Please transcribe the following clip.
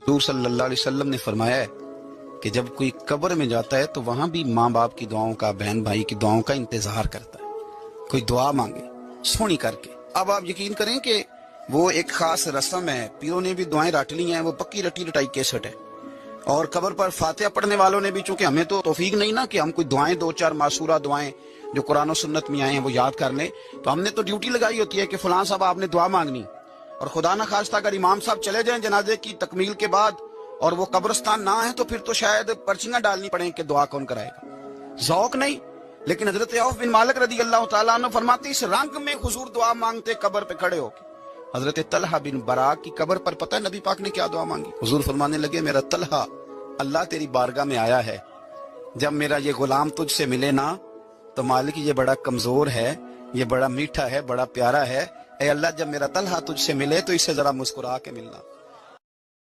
حضور صلی اللہ علیہ وسلم نے فرمایا ہے کہ جب کوئی قبر میں جاتا ہے تو وہاں بھی ماں باپ کی دعاؤں کا، بہن بھائی کی دعاؤں کا انتظار کرتا ہے، کوئی دعا مانگے سونی کر کے۔ اب آپ یقین کریں کہ وہ ایک خاص رسم ہے، پیروں نے بھی دعائیں رٹ لی ہیں، وہ پکی رٹی رٹائی کیسٹ ہے، اور قبر پر فاتحہ پڑھنے والوں نے بھی، چونکہ ہمیں تو توفیق نہیں نا کہ ہم کوئی دعائیں دو چار معصورہ دعائیں جو قرآن و سنت میں آئے ہیں وہ یاد کر لیں، تو ہم نے تو ڈیوٹی لگائی ہوتی ہے کہ فلاں صاحب آپ نے دعا مانگنی، اور خدا نہ خواستہ اگر امام صاحب چلے جائیں جنازے کی تکمیل کے بعد اور وہ قبرستان نہ ہے تو پھر تو شاید پرچیاں ڈالنی پڑیں کہ دعا کون کرائے گا، ذوق نہیں۔ لیکن حضرت عوف بن مالک رضی اللہ تعالیٰ عنہ فرماتے اس رنگ میں حضور دعا مانگتے قبر پہ کھڑے ہو کے۔ حضرت طلحہ بن برا کی قبر پر پتہ ہے نبی پاک نے کیا دعا مانگی؟ حضور فرمانے لگے میرا طلحہ، اللہ تیری بارگاہ میں آیا ہے، جب میرا یہ غلام تجھ سے ملے نا تو مالک یہ بڑا کمزور ہے، یہ بڑا میٹھا ہے، بڑا پیارا ہے، اے اللہ جب میرا طلحہ تجھ سے ملے تو اسے ذرا مسکرا کے ملنا۔